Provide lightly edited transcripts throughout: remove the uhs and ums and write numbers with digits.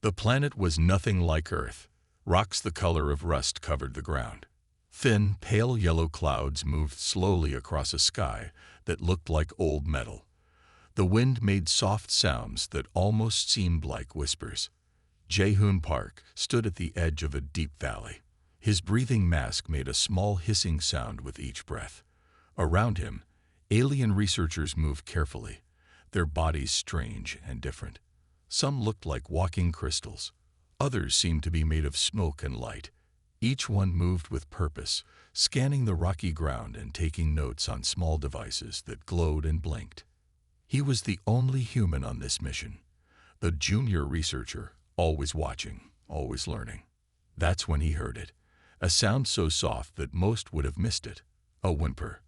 The planet was nothing like Earth. Rocks the color of rust covered the ground. Thin, pale yellow clouds moved slowly across a sky that looked like old metal. The wind made soft sounds that almost seemed like whispers. Jaehoon Park stood at the edge of a deep valley. His breathing mask made a small hissing sound with each breath. Around him, alien researchers moved carefully, their bodies strange and different. Some looked like walking crystals. Others seemed to be made of smoke and light. Each one moved with purpose, scanning the rocky ground and taking notes on small devices that glowed and blinked. He was the only human on this mission, the junior researcher, always watching, always learning. That's when he heard it, a sound so soft that most would have missed it, a whimper,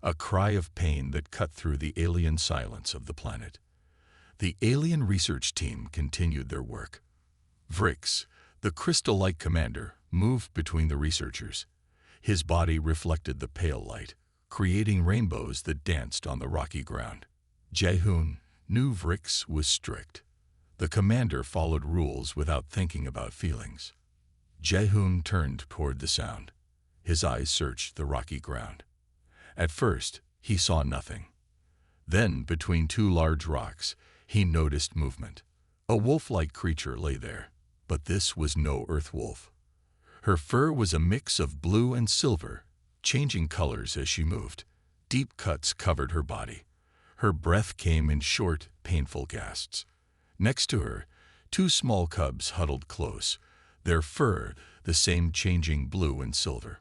a cry of pain that cut through the alien silence of the planet. The alien research team continued their work. Vrix, the crystal-like commander, moved between the researchers. His body reflected the pale light, creating rainbows that danced on the rocky ground. Jaehoon knew Vrix was strict. The commander followed rules without thinking about feelings. Jaehoon turned toward the sound. His eyes searched the rocky ground. At first, he saw nothing. Then, between two large rocks, he noticed movement. A wolf-like creature lay there, but this was no earth wolf. Her fur was a mix of blue and silver, changing colors as she moved. Deep cuts covered her body. Her breath came in short, painful gasps. Next to her, two small cubs huddled close, their fur the same changing blue and silver.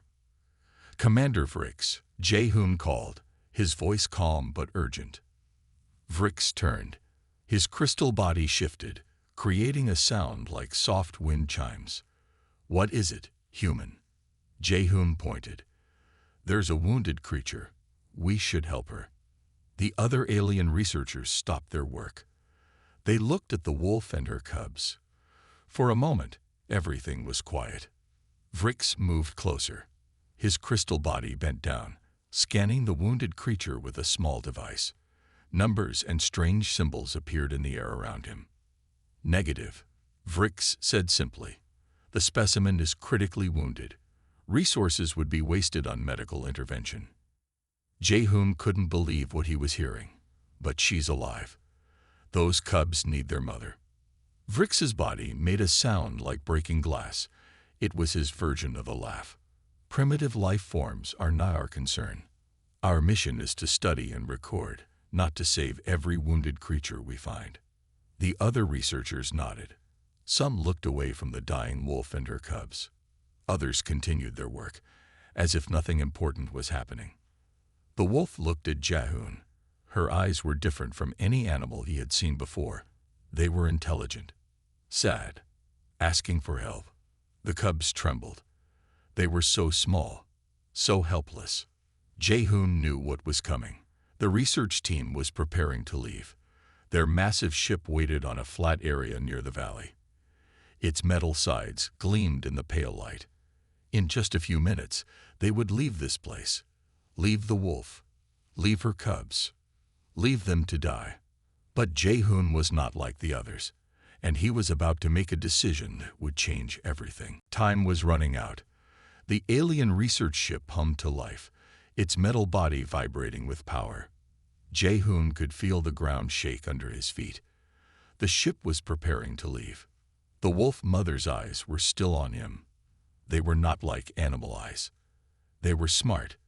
"Commander Vrix," Jaehoon called, his voice calm but urgent. Vrix turned. His crystal body shifted, creating a sound like soft wind chimes. "What is it, human?" Jaehoon pointed. "There's a wounded creature. We should help her." The other alien researchers stopped their work. They looked at the wolf and her cubs. For a moment, everything was quiet. Vrix moved closer. His crystal body bent down, scanning the wounded creature with a small device. Numbers and strange symbols appeared in the air around him. "Negative," Vrix said simply. "The specimen is critically wounded. Resources would be wasted on medical intervention." Jaehoon couldn't believe what he was hearing. "But she's alive. Those cubs need their mother." Vrix's body made a sound like breaking glass. It was his version of a laugh. "Primitive life forms are not our concern. Our mission is to study and record, not to save every wounded creature we find." The other researchers nodded. Some looked away from the dying wolf and her cubs. Others continued their work, as if nothing important was happening. The wolf looked at Jaehoon. Her eyes were different from any animal he had seen before. They were intelligent, sad, asking for help. The cubs trembled. They were so small, so helpless. Jaehoon knew what was coming. The research team was preparing to leave. Their massive ship waited on a flat area near the valley. Its metal sides gleamed in the pale light. In just a few minutes, they would leave this place. Leave the wolf. Leave her cubs. Leave them to die. But Jaehoon was not like the others, and he was about to make a decision that would change everything. Time was running out. The alien research ship hummed to life, its metal body vibrating with power. Jaehoon could feel the ground shake under his feet. The ship was preparing to leave. The wolf mother's eyes were still on him. They were not like animal eyes. They were smart.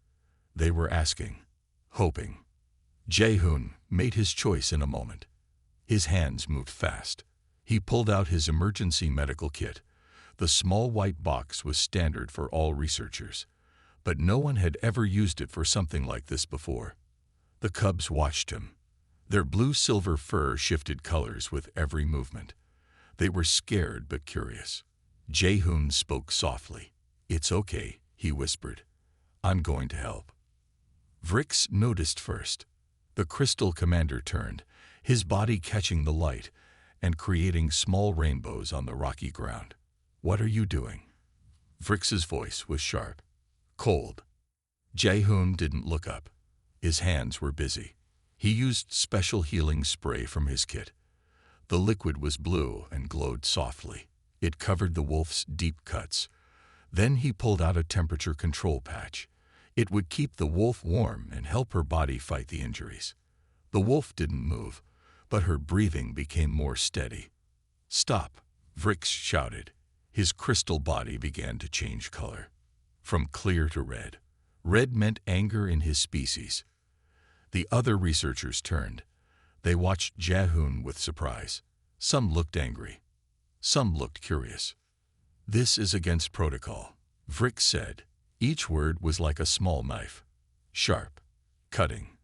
They were asking, hoping. Jaehoon made his choice in a moment. His hands moved fast. He pulled out his emergency medical kit. The small white box was standard for all researchers, but no one had ever used it for something like this before. The cubs watched him. Their blue-silver fur shifted colors with every movement. They were scared but curious. Jaehoon spoke softly. "It's okay," he whispered. "I'm going to help." Vrix noticed first. The crystal commander turned, his body catching the light and creating small rainbows on the rocky ground. "What are you doing?" Vrix's voice was sharp, cold. Jaehoon didn't look up. His hands were busy. He used special healing spray from his kit. The liquid was blue and glowed softly. It covered the wolf's deep cuts. Then he pulled out a temperature control patch. It would keep the wolf warm and help her body fight the injuries. The wolf didn't move, but her breathing became more steady. "Stop!" Vrix shouted. His crystal body began to change color, from clear to red. Red meant anger in his species. The other researchers turned. They watched Jahoon with surprise. Some looked angry. Some looked curious. "This is against protocol," Vrix said. Each word was like a small knife. Sharp. Cutting.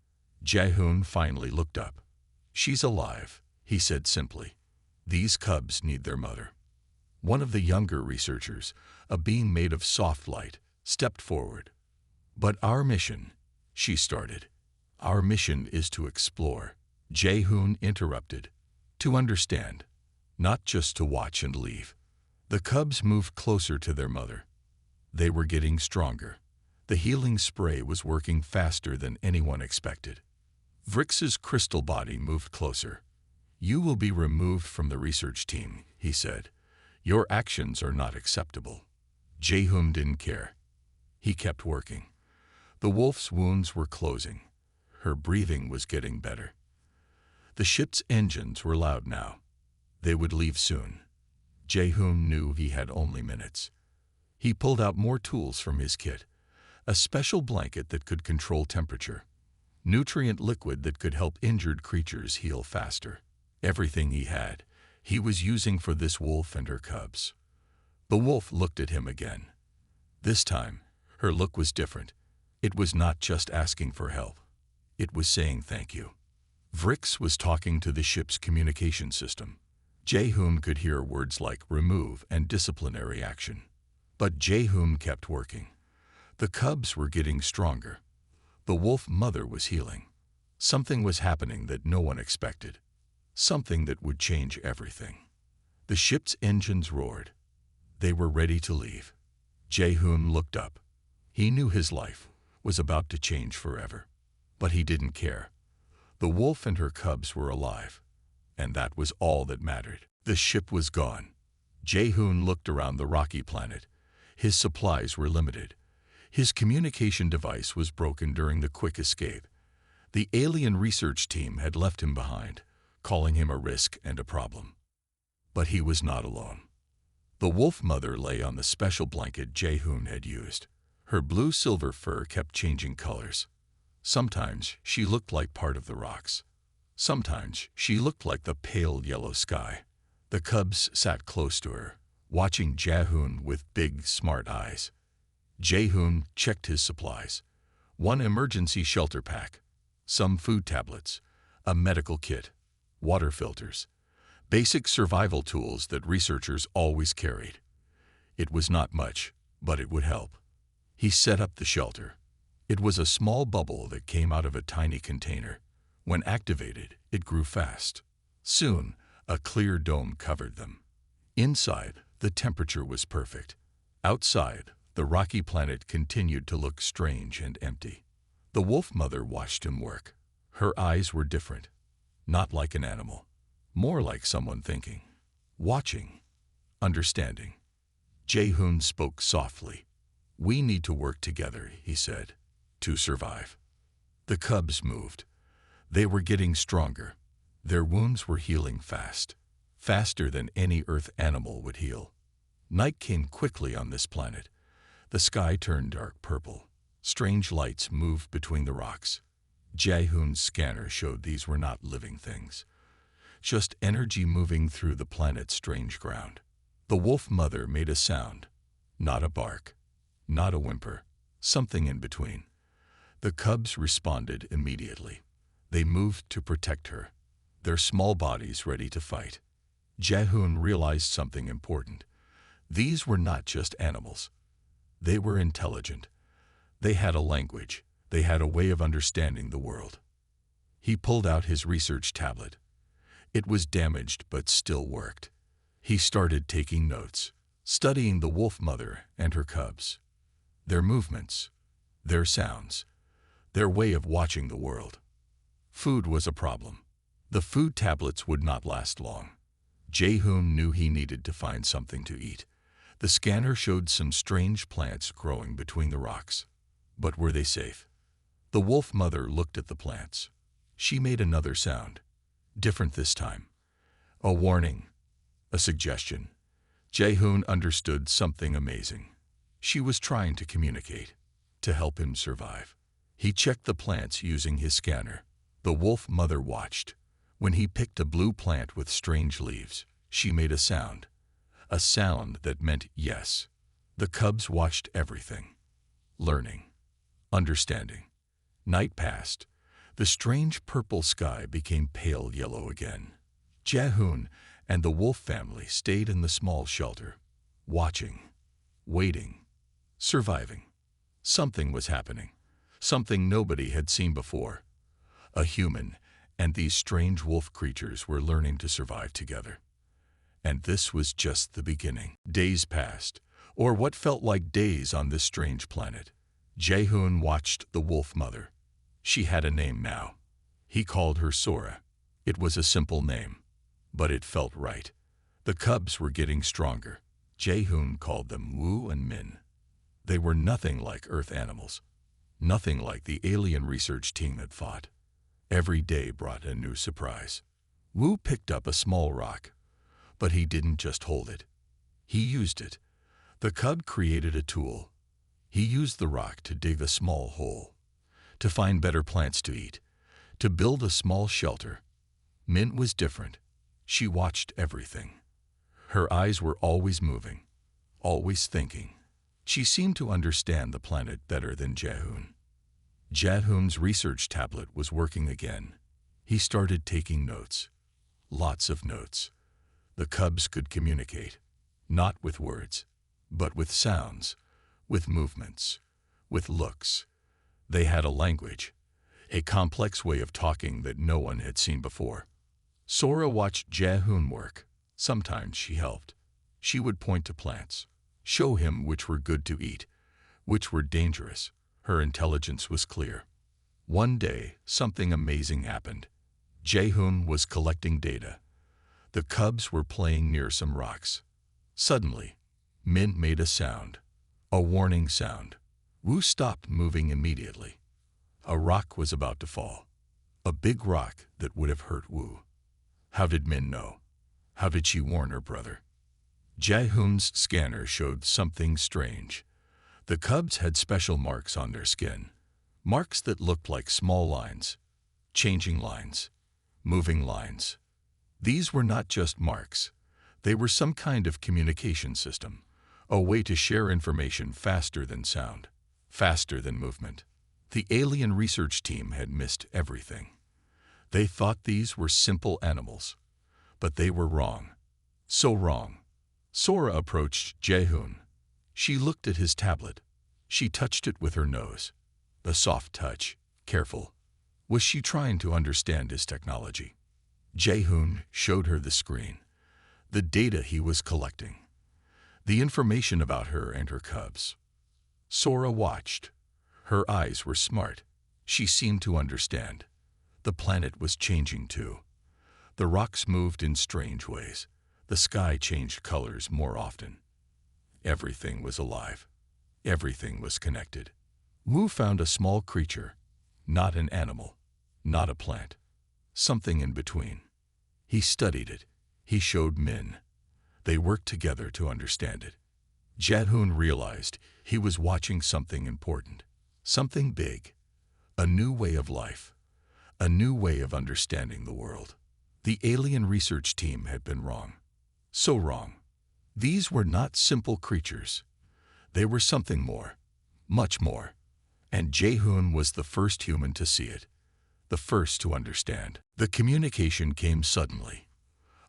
Jahoon finally looked up. "She's alive," he said simply. "These cubs need their mother." One of the younger researchers, a being made of soft light, stepped forward. "But our mission," she started. "Our mission is to explore," Jahoon interrupted. "To understand, not just to watch and leave." The cubs moved closer to their mother. They were getting stronger. The healing spray was working faster than anyone expected. Vrix's crystal body moved closer. "You will be removed from the research team," he said. "Your actions are not acceptable." Jahoon didn't care. He kept working. The wolf's wounds were closing. Her breathing was getting better. The ship's engines were loud now. They would leave soon. Jahoon knew he had only minutes. He pulled out more tools from his kit. A special blanket that could control temperature. Nutrient liquid that could help injured creatures heal faster. Everything he had, he was using for this wolf and her cubs. The wolf looked at him again. This time, her look was different. It was not just asking for help. It was saying thank you. Vrix was talking to the ship's communication system. Jahoon could hear words like remove and disciplinary action. But Jahoon kept working. The cubs were getting stronger. The wolf mother was healing. Something was happening that no one expected. Something that would change everything. The ship's engines roared. They were ready to leave. Jahoon looked up. He knew his life was about to change forever. But he didn't care. The wolf and her cubs were alive. And that was all that mattered. The ship was gone. Jahoon looked around the rocky planet. His supplies were limited. His communication device was broken during the quick escape. The alien research team had left him behind, calling him a risk and a problem. But he was not alone. The wolf mother lay on the special blanket Jahoon had used. Her blue-silver fur kept changing colors. Sometimes she looked like part of the rocks. Sometimes she looked like the pale yellow sky. The cubs sat close to her, watching Jahoon with big, smart eyes. Jahoon checked his supplies. One emergency shelter pack, some food tablets, a medical kit, water filters, basic survival tools that researchers always carried. It was not much, but it would help. He set up the shelter. It was a small bubble that came out of a tiny container. When activated, it grew fast. Soon, a clear dome covered them. Inside, the temperature was perfect. Outside, the rocky planet continued to look strange and empty. The wolf mother watched him work. Her eyes were different. Not like an animal. More like someone thinking. Watching. Understanding. Jahoon spoke softly. "We need to work together," he said, "to survive." The cubs moved. They were getting stronger. Their wounds were healing fast. Faster than any Earth animal would heal. Night came quickly on this planet. The sky turned dark purple. Strange lights moved between the rocks. Jahoon's scanner showed these were not living things. Just energy moving through the planet's strange ground. The wolf mother made a sound. Not a bark. Not a whimper. Something in between. The cubs responded immediately. They moved to protect her, their small bodies ready to fight. Jahoon realized something important. These were not just animals. They were intelligent. They had a language. They had a way of understanding the world. He pulled out his research tablet. It was damaged but still worked. He started taking notes, studying the wolf mother and her cubs. Their movements, their sounds, their way of watching the world. Food was a problem. The food tablets would not last long. Jae-hoon knew he needed to find something to eat. The scanner showed some strange plants growing between the rocks. But were they safe? The wolf mother looked at the plants. She made another sound, different this time. A warning, a suggestion. Jae-hoon understood something amazing. She was trying to communicate, to help him survive. He checked the plants using his scanner. The wolf mother watched. When he picked a blue plant with strange leaves, she made a sound that meant yes. The cubs watched everything, learning, understanding. Night passed. The strange purple sky became pale yellow again. Jae-hoon and the wolf family stayed in the small shelter, watching, waiting, surviving. Something was happening, something nobody had seen before. A human and these strange wolf creatures were learning to survive together. And this was just the beginning. Days passed, or what felt like days on this strange planet. Jae-hoon watched the wolf mother. She had a name now. He called her Sora. It was a simple name, but it felt right. The cubs were getting stronger. Jae-hoon called them Woo and Min. They were nothing like Earth animals, nothing like the alien research team had fought. Every day brought a new surprise. Woo picked up a small rock, but he didn't just hold it. He used it. The cub created a tool. He used the rock to dig a small hole, to find better plants to eat, to build a small shelter. Min was different. She watched everything. Her eyes were always moving, always thinking. She seemed to understand the planet better than Jae-hoon. Jae-hoon's research tablet was working again. He started taking notes. Lots of notes. The cubs could communicate, not with words, but with sounds, with movements, with looks. They had a language, a complex way of talking that no one had seen before. Sora watched Jae-hoon work. Sometimes she helped. She would point to plants, show him which were good to eat, which were dangerous. Her intelligence was clear. One day, something amazing happened. Jae-hoon was collecting data. The cubs were playing near some rocks. Suddenly, Min made a sound, a warning sound. Woo stopped moving immediately. A rock was about to fall, a big rock that would have hurt Woo. How did Min know? How did she warn her brother? Jae-hoon's scanner showed something strange. The cubs had special marks on their skin, marks that looked like small lines, changing lines, moving lines. These were not just marks. They were some kind of communication system, a way to share information faster than sound, faster than movement. The alien research team had missed everything. They thought these were simple animals, but they were wrong. So wrong. Sora approached Jae-hoon. She looked at his tablet. She touched it with her nose. A soft touch, careful. Was she trying to understand his technology? Jae-hoon showed her the screen, the data he was collecting, the information about her and her cubs. Sora watched. Her eyes were smart. She seemed to understand. The planet was changing too. The rocks moved in strange ways. The sky changed colors more often. Everything was alive. Everything was connected. Wu found a small creature, not an animal, not a plant, something in between. He studied it. He showed Min. They worked together to understand it. Jae-hoon realized he was watching something important, something big, a new way of life, a new way of understanding the world. The alien research team had been wrong. So wrong. These were not simple creatures. They were something more, much more. And Jae-hoon was the first human to see it, the first to understand. The communication came suddenly.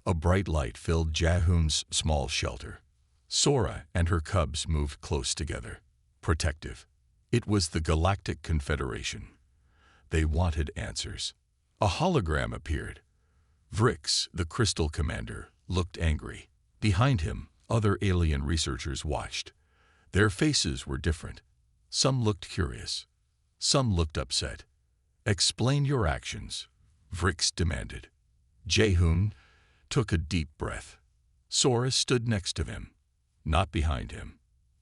A bright light filled Jae-hoon's small shelter. Sora and her cubs moved close together, protective. It was the Galactic Confederation. They wanted answers. A hologram appeared. Vrix, the Crystal Commander, looked angry. Behind him, other alien researchers watched. Their faces were different. Some looked curious. Some looked upset. "Explain your actions," Vrix demanded. Jae-hoon took a deep breath. Sora stood next to him, not behind him,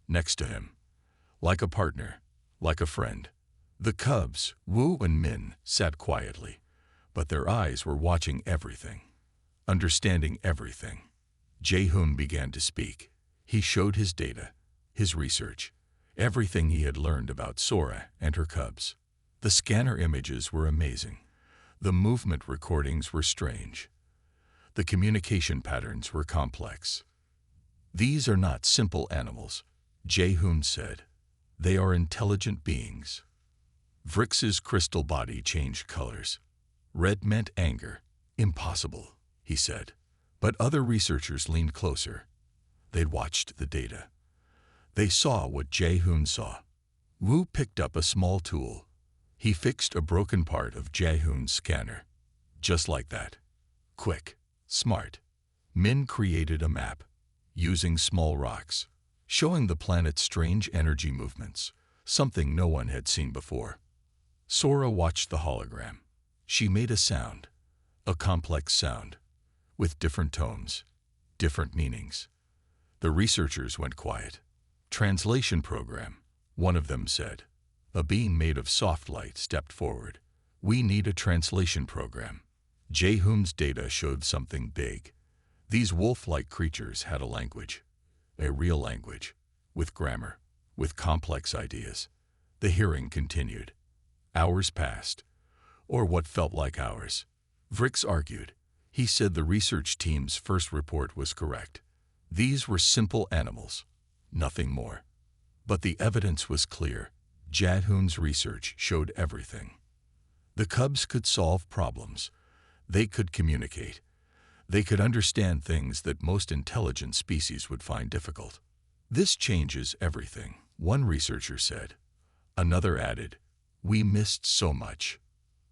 next to him, like a partner, like a friend. The cubs, Wu and Min, sat quietly, but their eyes were watching everything, understanding everything. Jae-hoon began to speak. He showed his data, his research, everything he had learned about Sora and her cubs. The scanner images were amazing. The movement recordings were strange. The communication patterns were complex. "These are not simple animals," Jae-hoon said. "They are intelligent beings." Vrix's crystal body changed colors. Red meant anger. "Impossible," he said. But other researchers leaned closer. They'd watched the data. They saw what Jae-hoon saw. Wu picked up a small tool. He fixed a broken part of Jae-hoon's scanner. Just like that. Quick. Smart. Min created a map, using small rocks, showing the planet's strange energy movements, something no one had seen before. Sora watched the hologram. She made a sound, a complex sound, with different tones, different meanings. The researchers went quiet. "Translation program," one of them said. A being made of soft light stepped forward. "We need a translation program." Jae-hoon's data showed something big. These wolf-like creatures had a language, a real language, with grammar, with complex ideas. The hearing continued. Hours passed, or what felt like hours. Vrix argued. He said the research team's first report was correct. These were simple animals, nothing more. But the evidence was clear. Jae-hoon's research showed everything. The cubs could solve problems. They could communicate. They could understand things that most intelligent species would find difficult. "This changes everything," one researcher said. Another added, "We missed so much."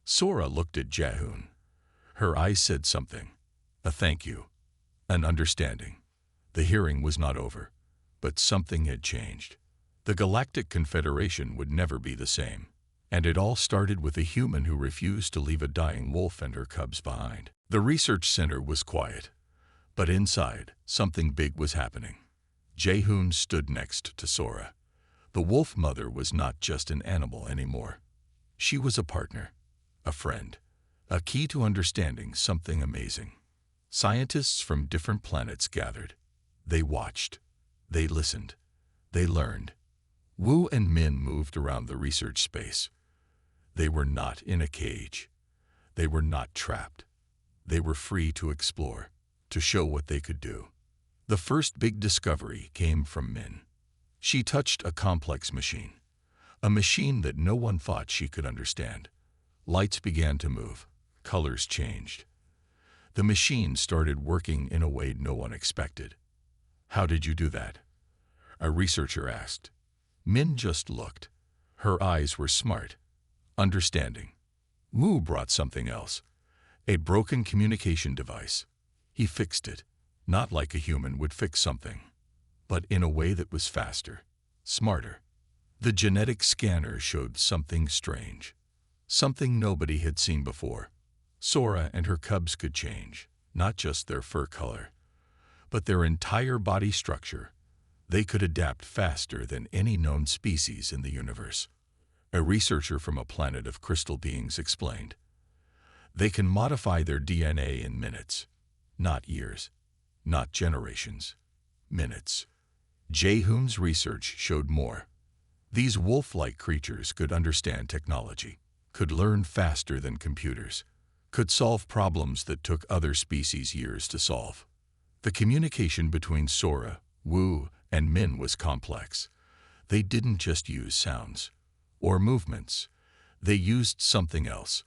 Sora looked at Jae-hoon. Her eyes said something. A thank you. An understanding. The hearing was not over, but something had changed. The Galactic Confederation would never be the same. And it all started with a human who refused to leave a dying wolf and her cubs behind. The research center was quiet, but inside, something big was happening. Jae-hoon stood next to Sora. The wolf mother was not just an animal anymore. She was a partner, a friend, a key to understanding something amazing. Scientists from different planets gathered. They watched. They listened. They learned. Wu and Min moved around the research space. They were not in a cage. They were not trapped. They were free to explore, to show what they could do. The first big discovery came from Min. She touched a complex machine, a machine that no one thought she could understand. Lights began to move. Colors changed. The machine started working in a way no one expected. "How did you do that?" a researcher asked. Min just looked. Her eyes were smart, understanding. Wu brought something else, a broken communication device. He fixed it, not like a human would fix something, but in a way that was faster, smarter. The genetic scanner showed something strange, something nobody had seen before. Sora and her cubs could change, not just their fur color, but their entire body structure. They could adapt faster than any known species in the universe. A researcher from a planet of crystal beings explained. They can modify their DNA in minutes, not years, not generations, minutes. Jae-hoon's research showed more. These wolf-like creatures could understand technology, could learn faster than computers, could solve problems that took other species years to solve. The communication between Sora, Wu, and Min was complex. They didn't just use sounds or movements. They used something else,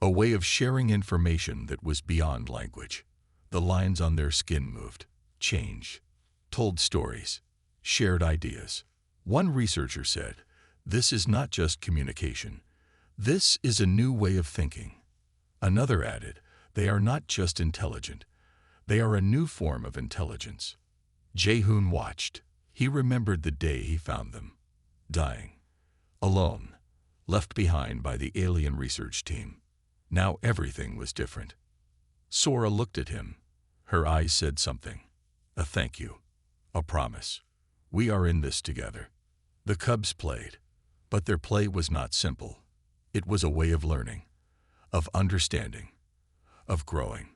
a way of sharing information that was beyond language. The lines on their skin moved, changed, told stories, shared ideas. One researcher said, "This is not just communication. This is a new way of thinking." Another added, "They are not just intelligent. They are a new form of intelligence." Jae-hoon watched. He remembered the day he found them, dying, alone, left behind by the alien research team. Now everything was different. Sora looked at him. Her eyes said something. A thank you. A promise. We are in this together. The cubs played, but their play was not simple. It was a way of learning, of understanding, of growing.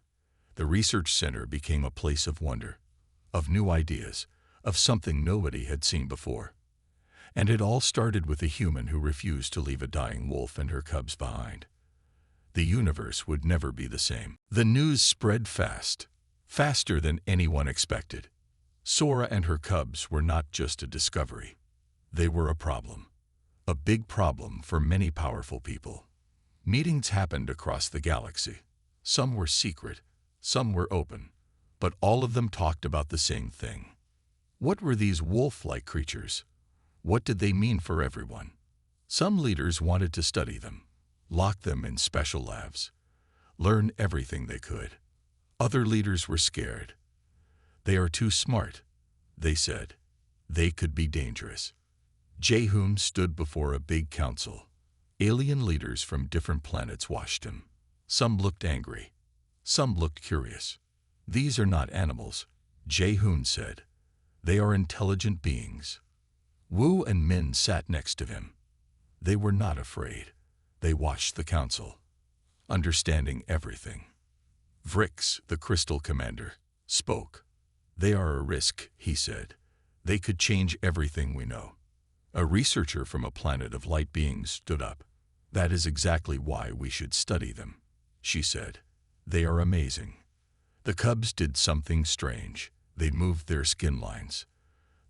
The research center became a place of wonder, of new ideas, of something nobody had seen before. And it all started with a human who refused to leave a dying wolf and her cubs behind. The universe would never be the same. The news spread fast, faster than anyone expected. Sora and her cubs were not just a discovery. They were a problem. A big problem for many powerful people. Meetings happened across the galaxy. Some were secret, some were open, but all of them talked about the same thing. What were these wolf-like creatures? What did they mean for everyone? Some leaders wanted to study them, lock them in special labs, learn everything they could. Other leaders were scared. They are too smart, they said. They could be dangerous. Jehun stood before a big council. Alien leaders from different planets watched him. Some looked angry. Some looked curious. These are not animals, Jehun said. They are intelligent beings. Wu and Min sat next to him. They were not afraid. They watched the council, understanding everything. Vrix, the crystal commander, spoke. They are a risk, he said. They could change everything we know. A researcher from a planet of light beings stood up. That is exactly why we should study them, she said. They are amazing. The cubs did something strange. They moved their skin lines.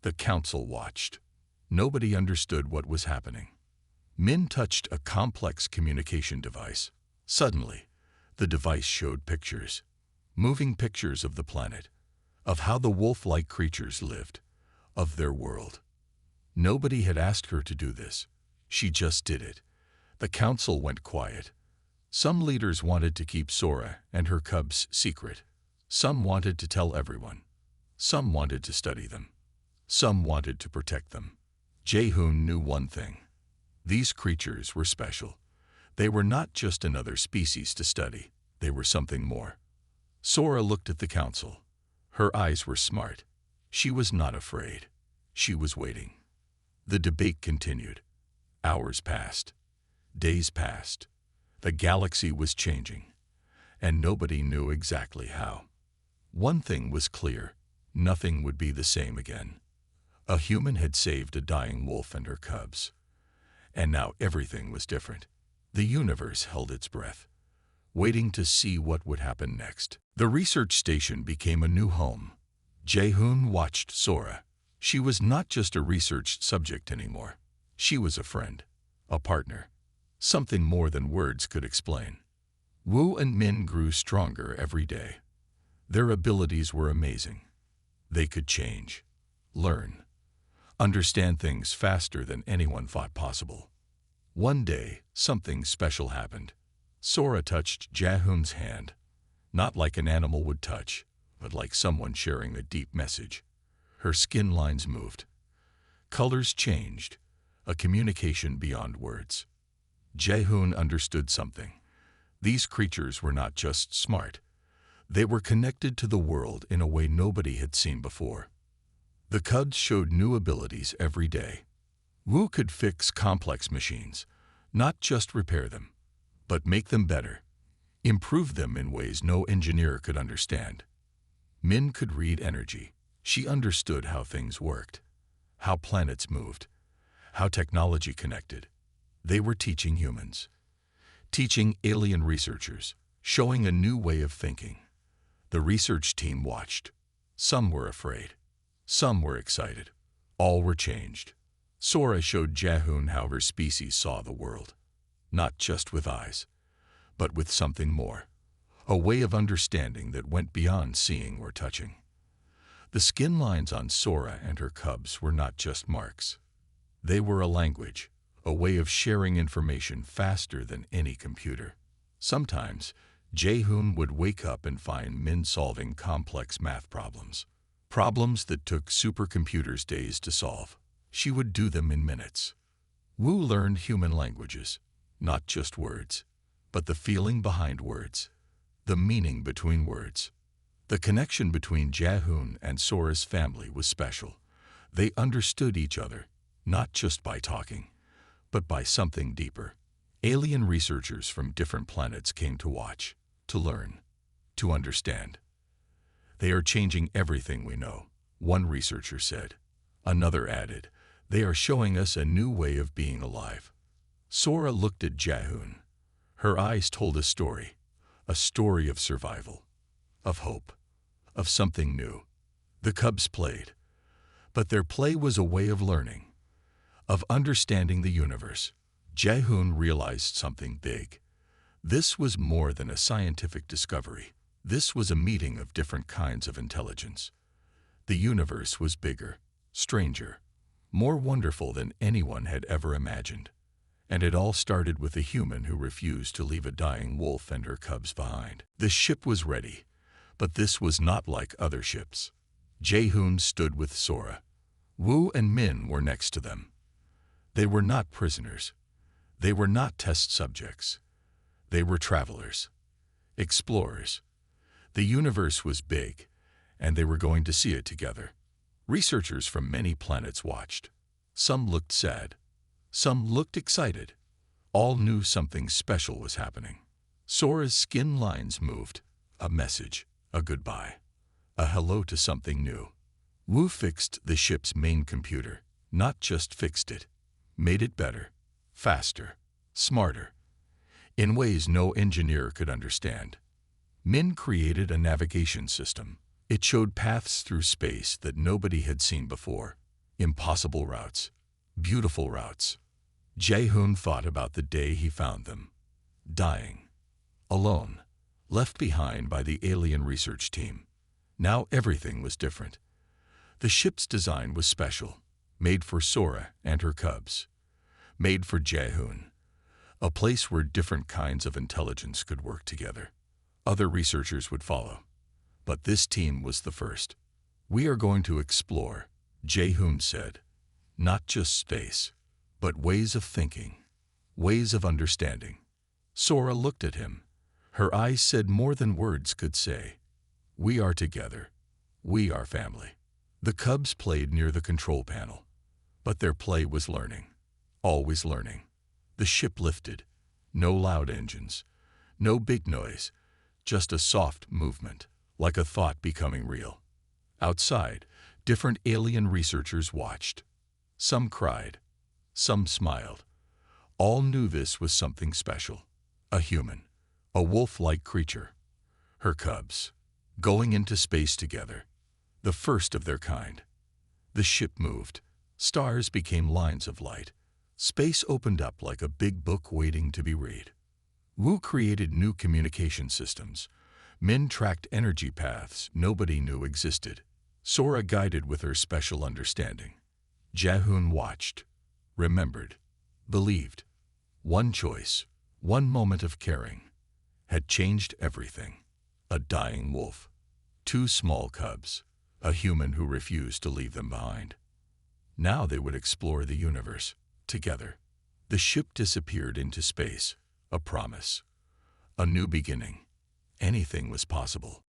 The council watched. Nobody understood what was happening. Min touched a complex communication device. Suddenly, the device showed pictures, moving pictures of the planet, of how the wolf-like creatures lived, of their world. Nobody had asked her to do this. She just did it. The council went quiet. Some leaders wanted to keep Sora and her cubs secret. Some wanted to tell everyone. Some wanted to study them. Some wanted to protect them. Jehun knew one thing. These creatures were special. They were not just another species to study. They were something more. Sora looked at the council. Her eyes were smart. She was not afraid. She was waiting. The debate continued. Hours passed. Days passed. The galaxy was changing, and nobody knew exactly how. One thing was clear. Nothing would be the same again. A human had saved a dying wolf and her cubs. And now everything was different. The universe held its breath, waiting to see what would happen next. The research station became a new home. Jehun watched Sora. She was not just a research subject anymore. She was a friend, a partner, something more than words could explain. Wu and Min grew stronger every day. Their abilities were amazing. They could change, learn, understand things faster than anyone thought possible. One day, something special happened. Sora touched Jehun's hand, not like an animal would touch, but like someone sharing a deep message. Her skin lines moved. Colors changed, a communication beyond words. Jehun understood something. These creatures were not just smart. They were connected to the world in a way nobody had seen before. The cubs showed new abilities every day. Wu could fix complex machines, not just repair them, but make them better, improve them in ways no engineer could understand. Min could read energy. She understood how things worked, how planets moved, how technology connected. They were teaching humans, teaching alien researchers, showing a new way of thinking. The research team watched. Some were afraid. Some were excited. All were changed. Sora showed Jehun how her species saw the world, not just with eyes, but with something more, a way of understanding that went beyond seeing or touching. The skin lines on Sora and her cubs were not just marks. They were a language, a way of sharing information faster than any computer. Sometimes, Jehun would wake up and find Min solving complex math problems, problems that took supercomputers days to solve. She would do them in minutes. Wu learned human languages, not just words, but the feeling behind words, the meaning between words. The connection between Jaehoon and Sora's family was special. They understood each other, not just by talking, but by something deeper. Alien researchers from different planets came to watch, to learn, to understand. They are changing everything we know, one researcher said. Another added, they are showing us a new way of being alive. Sora looked at Jaehoon. Her eyes told a story of survival, of hope, of something new. The cubs played, but their play was a way of learning, of understanding the universe. Jaehoon realized something big. This was more than a scientific discovery. This was a meeting of different kinds of intelligence. The universe was bigger, stranger, more wonderful than anyone had ever imagined. And it all started with a human who refused to leave a dying wolf and her cubs behind. The ship was ready, but this was not like other ships. Jaehoon stood with Sora. Wu and Min were next to them. They were not prisoners. They were not test subjects. They were travelers, explorers. The universe was big, and they were going to see it together. Researchers from many planets watched. Some looked sad. Some looked excited. All knew something special was happening. Sora's skin lines moved. A message, a goodbye, a hello to something new. Wu fixed the ship's main computer, not just fixed it, made it better, faster, smarter, in ways no engineer could understand. Min created a navigation system. It showed paths through space that nobody had seen before. Impossible routes, beautiful routes. Jaehoon thought about the day he found them. Dying, alone, left behind by the alien research team. Now everything was different. The ship's design was special, made for Sora and her cubs, made for Jaehoon, a place where different kinds of intelligence could work together. Other researchers would follow, but this team was the first. We are going to explore, Jaehoon said, not just space, but ways of thinking, ways of understanding. Sora looked at him. Her eyes said more than words could say. We are together. We are family. The cubs played near the control panel, but their play was learning, always learning. The ship lifted. No loud engines, no big noise, just a soft movement, like a thought becoming real. Outside, different alien researchers watched. Some cried, some smiled. All knew this was something special. A human, a wolf-like creature. Her cubs, going into space together, the first of their kind. The ship moved. Stars became lines of light. Space opened up like a big book waiting to be read. Wu created new communication systems. Min tracked energy paths nobody knew existed. Sora guided with her special understanding. Jaehoon watched, remembered, believed. One choice, one moment of caring, had changed everything. A dying wolf, two small cubs, a human who refused to leave them behind. Now they would explore the universe, together. The ship disappeared into space, a promise, a new beginning. Anything was possible.